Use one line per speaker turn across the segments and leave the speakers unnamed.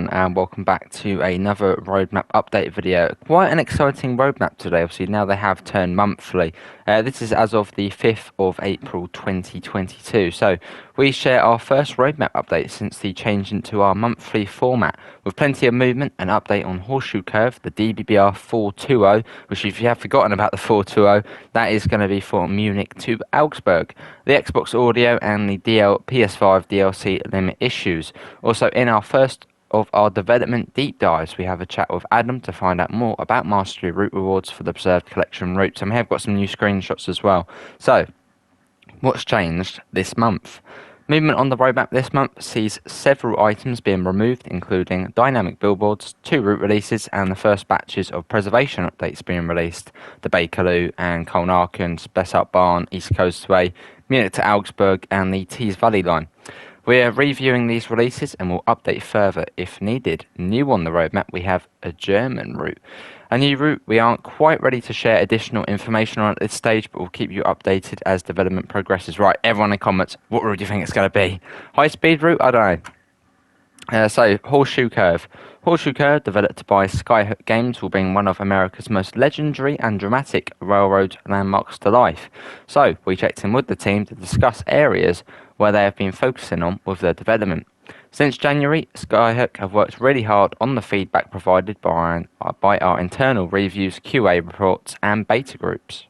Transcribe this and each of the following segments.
and welcome back to another roadmap update video. Quite an exciting roadmap today, obviously now they have turned monthly. This is as of the 5th of April 2022, so we share our first roadmap update since the change into our monthly format, with plenty of movement and update on Horseshoe Curve, the DBBR 420, which if you have forgotten about the 420, that is going to be for Munich to Augsburg, the Xbox Audio and the PS5 DLC limit issues. Also, in our first of our development deep dives, we have a chat with Adam to find out more about Mastery route rewards for the preserved collection routes, and we have got some new screenshots as well. So, what's changed this month? Movement on the roadmap this month sees several items being removed, including dynamic billboards, 2 route releases, and the first batches of preservation updates being released: the Bakerloo and Colnarken, Spessart Barn, East Coast Way, Munich to Augsburg, and the Tees Valley line. We are reviewing these releases and will update further if needed. New on the roadmap, we have a German route. A new route we aren't quite ready to share additional information on at this stage, but we'll keep you updated as development progresses. Right, everyone in comments, what route do you think it's going to be? High speed route? I don't know. So, Horseshoe Curve. Horseshoe Curve, developed by Skyhook Games, will bring one of America's most legendary and dramatic railroad landmarks to life. So, we checked in with the team to discuss areas where they have been focusing on with their development. Since January, Skyhook have worked really hard on the feedback provided by our internal reviews, QA reports, and beta groups.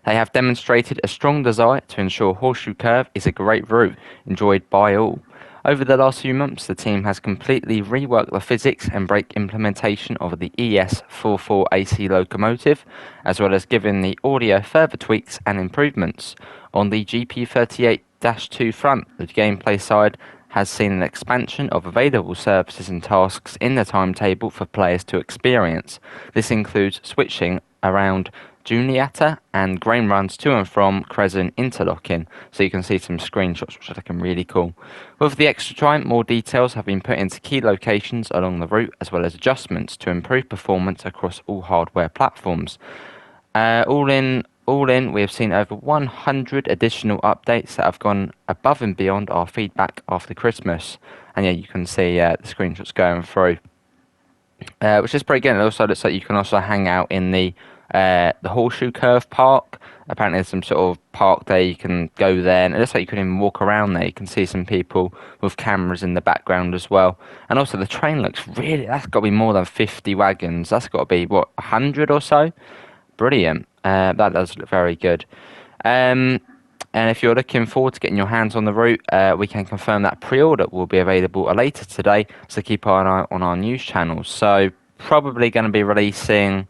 They have demonstrated a strong desire to ensure Horseshoe Curve is a great route enjoyed by all. Over the last few months, the team has completely reworked the physics and brake implementation of the ES44 AC locomotive, as well as given the audio further tweaks and improvements. On the GP38-2 front, the gameplay side has seen an expansion of available services and tasks in the timetable for players to experience. This includes switching around Juniata and grain runs to and from Crescent interlocking, so you can see some screenshots which are looking really cool. With the extra time, more details have been put into key locations along the route, as well as adjustments to improve performance across all hardware platforms. All in, we have seen over 100 additional updates that have gone above and beyond our feedback after Christmas. And yeah, you can see the screenshots going through, which is pretty good. It also looks like you can also hang out in the Horseshoe Curve Park. Apparently there's some sort of park there, you can go there, and it looks like you can even walk around there. You can see some people with cameras in the background as well. And also the train looks really, that's got to be more than 50 wagons. That's got to be, what, 100 or so? Brilliant. That does look very good. And if you're looking forward to getting your hands on the route, we can confirm that pre-order will be available later today, so keep an eye on our news channels. So probably going to be releasing,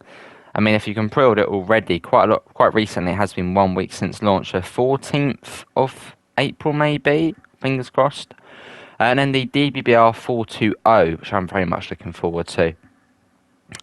I mean, if you can pre-order it already, quite recently, it has been 1 week since launch, so 14th of April maybe, fingers crossed. And then the DBBR 420, which I'm very much looking forward to.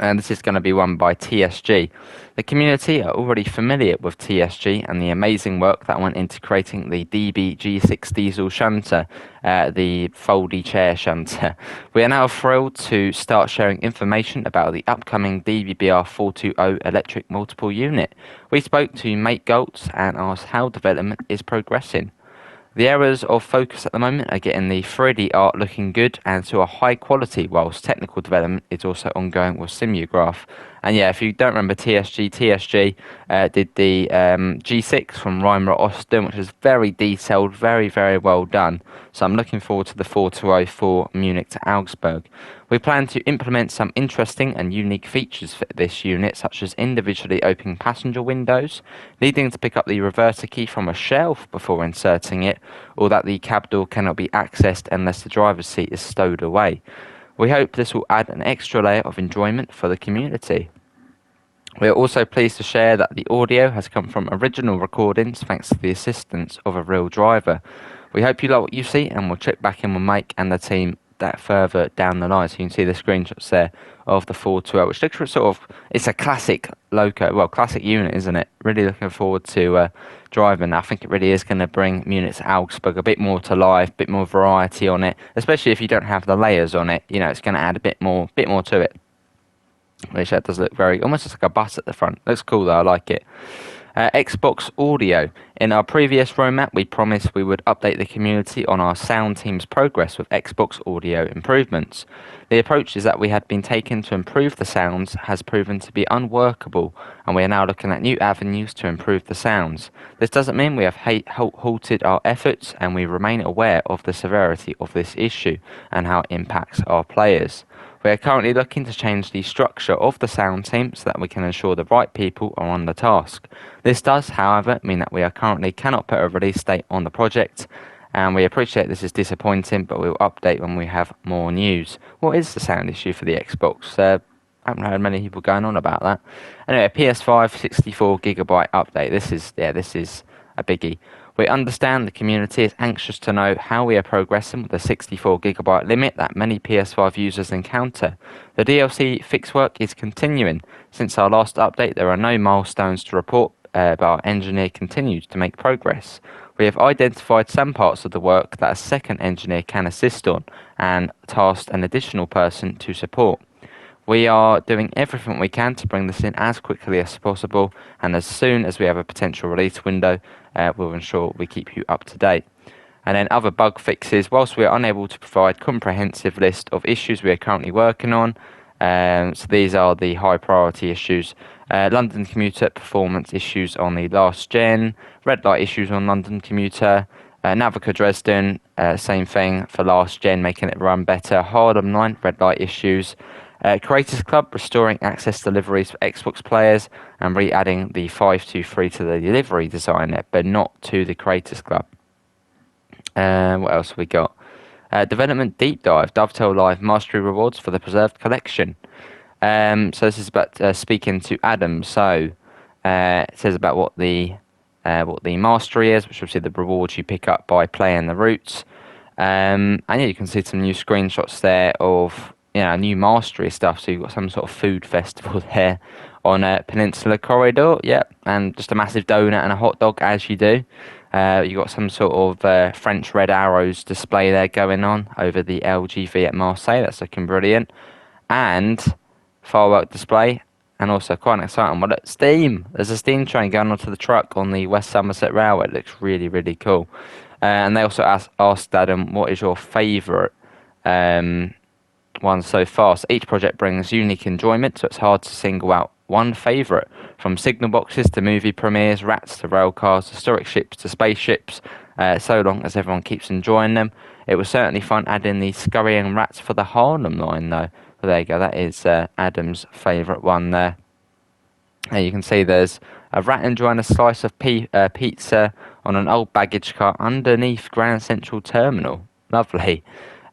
And this is going to be won by TSG. The community are already familiar with TSG and the amazing work that went into creating the DB-G6 diesel shunter, the foldy chair shunter. We are now thrilled to start sharing information about the upcoming DBBR 420 electric multiple unit. We spoke to Mate Goltz and asked how development is progressing. The areas of focus at the moment are getting the 3D art looking good and to a high quality, whilst technical development is also ongoing with Simulgraph. And yeah, if you don't remember TSG did the G6 from Reimer Austin, which is very detailed, very, very well done. So I'm looking forward to the 420 for Munich to Augsburg. We plan to implement some interesting and unique features for this unit, such as individually opening passenger windows, needing to pick up the reverser key from a shelf before inserting it, or that the cab door cannot be accessed unless the driver's seat is stowed away. We hope this will add an extra layer of enjoyment for the community. We are also pleased to share that the audio has come from original recordings thanks to the assistance of a real driver. We hope you like what you see, and we'll check back in with Mike and the team that further down the line. So you can see the screenshots there of the 420, which looks sort of, it's a classic classic unit, isn't it? Really looking forward to driving. I think it really is going to bring Munich to Augsburg a bit more to life, a bit more variety on it, especially if you don't have the layers on it. You know, it's going to add a bit more to it. Which that does look very, almost like a bus at the front. Looks cool though, I like it. Xbox audio. In our previous roadmap, we promised we would update the community on our sound team's progress with Xbox audio improvements. The approach is that we had been taken to improve the sounds has proven to be unworkable, and we are now looking at new avenues to improve the sounds. This doesn't mean we have halted our efforts, and we remain aware of the severity of this issue and how it impacts our players. We are currently looking to change the structure of the sound team so that we can ensure the right people are on the task. This does, however, mean that we are currently cannot put a release date on the project, and we appreciate this is disappointing, but we'll update when we have more news. What is the sound issue for the Xbox? I haven't heard many people going on about that. Anyway, PS5 64GB update. This is a biggie. We understand the community is anxious to know how we are progressing with the 64GB limit that many PS5 users encounter. The DLC fix work is continuing. Since our last update, there are no milestones to report, but our engineer continues to make progress. We have identified some parts of the work that a second engineer can assist on and tasked an additional person to support. We are doing everything we can to bring this in as quickly as possible, and as soon as we have a potential release window, we'll ensure we keep you up to date. And then other bug fixes. Whilst we are unable to provide comprehensive list of issues we are currently working on, so these are the high priority issues. London Commuter performance issues on the last gen, red light issues on London Commuter, Navica Dresden, same thing for last gen, making it run better. Hardham 9, red light issues. Creators Club, restoring access deliveries for Xbox players and re-adding the 523 to the delivery designer, but not to the Creators Club. What else have we got? Development Deep Dive, Dovetail Live Mastery Rewards for the Preserved Collection. So this is about speaking to Adam. So it says about what the mastery is, which obviously the rewards you pick up by playing the routes. And yeah, you can see some new screenshots there of new mastery stuff. So you've got some sort of food festival there on Peninsula Corridor. Yep, and just a massive donut and a hot dog as you do. You got some sort of French red arrows display there going on over the LGV at Marseille. That's looking brilliant. And firework display, and also quite an exciting one. Look, steam. There's a steam train going onto the truck on the West Somerset Railway. It looks really, really cool. And they also asked Adam, what is your favourite one so far? So each project brings unique enjoyment, so it's hard to single out one favourite. From signal boxes to movie premieres, rats to rail cars, historic ships to spaceships, so long as everyone keeps enjoying them. It was certainly fun adding the scurrying rats for the Harlem line, though. Well, there you go, that is Adam's favourite one there. And you can see there's a rat enjoying a slice of pizza on an old baggage car underneath Grand Central Terminal. Lovely.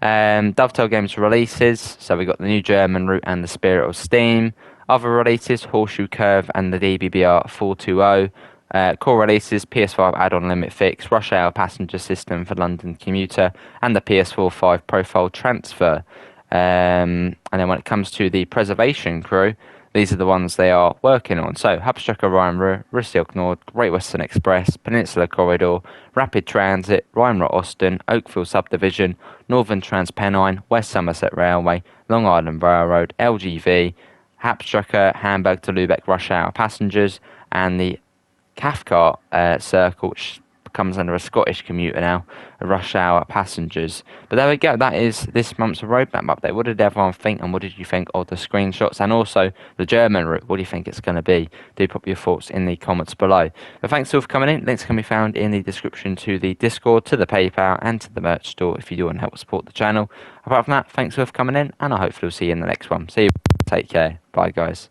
Dovetail Games releases, so we got the new German route and the Spirit of Steam. Other releases, Horseshoe Curve and the DBBR 420. Core releases, PS5 add-on limit fix, Rush Hour passenger system for London Commuter, and the PS4 5 profile transfer. And then when it comes to the preservation crew, these are the ones they are working on. So, Hubstrucker Rhine Russilk Nord, Great Western Express, Peninsula Corridor, Rapid Transit, Rhine-Rot Austin, Oakville Subdivision, Northern Transpennine, West Somerset Railway, Long Island Railroad, LGV, Hubstrucker, Hamburg to Lubeck Rush Hour passengers, and the Cathcart Circle, which comes under a Scottish commuter now, Rush Hour passengers. But there we go, that is this month's roadmap update. What did everyone think, and what did you think of the screenshots, and also the German route? What do you think it's going to be? Do pop your thoughts in the comments below. But thanks all for coming in. Links can be found in the description to the Discord, to the PayPal, and to the merch store if you do want to help support the channel. Apart from that, thanks all for coming in, and I hopefully will see you in the next one. See you. Take care. Bye, guys.